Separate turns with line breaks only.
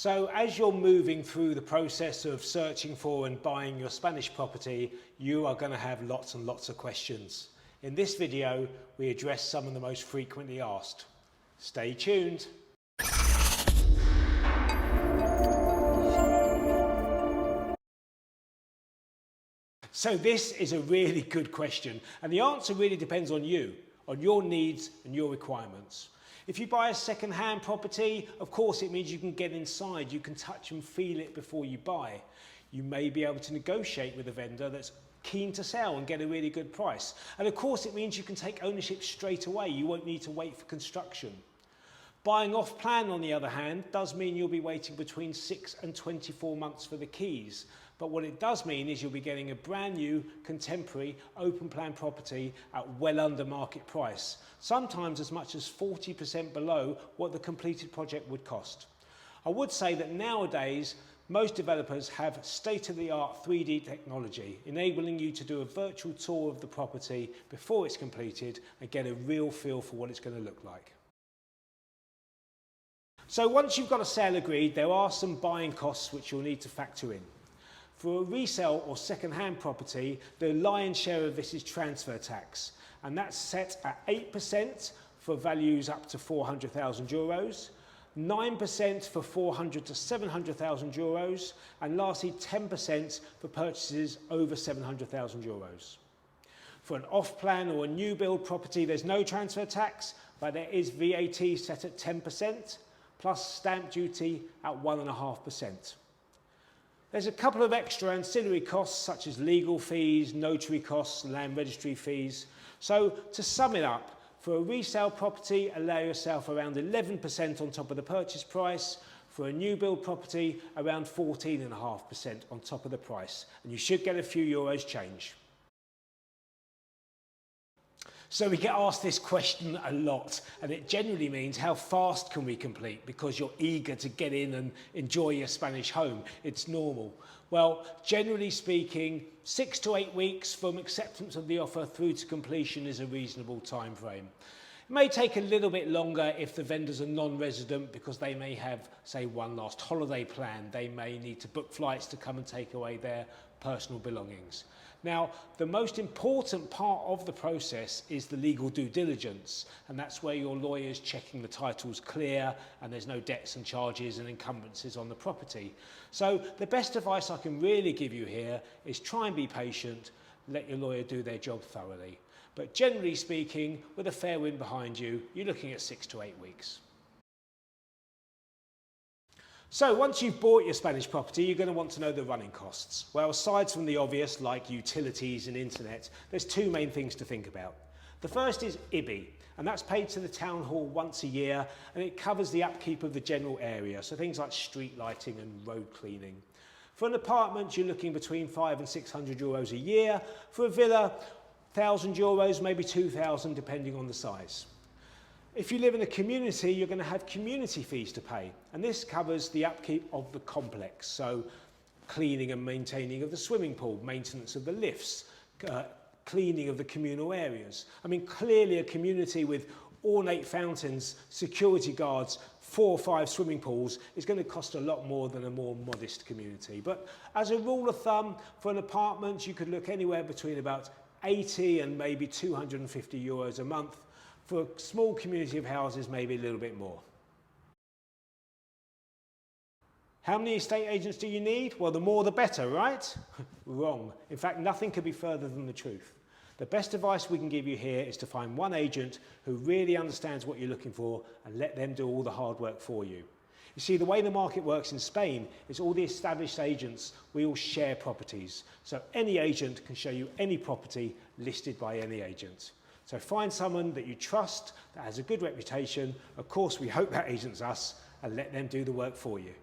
So as you're moving through the process of searching for and buying your Spanish property, you are going to have lots and lots of questions. In this video, we address some of the most frequently asked. Stay tuned. So this is a really good question, and the answer really depends on you, on your needs and your requirements. If you buy a second-hand property, of course it means you can get inside, you can touch and feel it before you buy. You may be able to negotiate with a vendor that's keen to sell and get a really good price. And of course it means you can take ownership straight away, you won't need to wait for construction. Buying off plan, on the other hand, does mean you'll be waiting between 6 and 24 months for the keys. But what it does mean is you'll be getting a brand new, contemporary, open plan property at well under market price, sometimes as much as 40% below what the completed project would cost. I would say that nowadays, most developers have state-of-the-art 3D technology, enabling you to do a virtual tour of the property before it's completed and get a real feel for what it's going to look like. So once you've got a sale agreed, there are some buying costs which you'll need to factor in. For a resale or second-hand property, the lion's share of this is transfer tax, and that's set at 8% for values up to €400,000, 9% for 400 to 700,000 euros, and lastly 10% for purchases over 700,000 euros. For an off-plan or a new build property, there's no transfer tax, but there is VAT set at 10%, plus stamp duty at 1.5%. There's a couple of extra ancillary costs such as legal fees, notary costs, land registry fees. So to sum it up, for a resale property, allow yourself around 11% on top of the purchase price. For a new build property, around 14.5% on top of the price. And you should get a few euros change. So we get asked this question a lot, and it generally means how fast can we complete because you're eager to get in and enjoy your Spanish home. It's normal. Well, generally speaking, 6 to 8 weeks from acceptance of the offer through to completion is a reasonable time frame. It may take a little bit longer if the vendors are non-resident because they may have, say, one last holiday planned. They may need to book flights to come and take away their personal belongings. Now, the most important part of the process is the legal due diligence, and that's where your lawyer's checking the title's clear and there's no debts and charges and encumbrances on the property. So the best advice I can really give you here is try and be patient, let your lawyer do their job thoroughly. But generally speaking, with a fair wind behind you, you're looking at 6 to 8 weeks. So once you've bought your Spanish property, you're going to want to know the running costs. Well, aside from the obvious like utilities and internet, there's two main things to think about. The first is IBI, and that's paid to the town hall once a year, and it covers the upkeep of the general area, so things like street lighting and road cleaning. For an apartment, you're looking between 500 and 600 euros a year. For a villa, 1,000 euros, maybe 2,000, depending on the size. If you live in a community, you're going to have community fees to pay, and this covers the upkeep of the complex, so cleaning and maintaining of the swimming pool, maintenance of the lifts, cleaning of the communal areas. I mean, clearly a community with ornate fountains, security guards, 4 or 5 swimming pools is going to cost a lot more than a more modest community. But as a rule of thumb, for an apartment, you could look anywhere between about 80 and maybe 250 euros a month. For a small community of houses, maybe a little bit more. How many estate agents do you need? Well, the more the better, right? Wrong. In fact, nothing could be further than the truth. The best advice we can give you here is to find one agent who really understands what you're looking for and let them do all the hard work for you. You see, the way the market works in Spain is all the established agents, we all share properties. So any agent can show you any property listed by any agent. So find someone that you trust, that has a good reputation. Of course, we hope that agent's us, and let them do the work for you.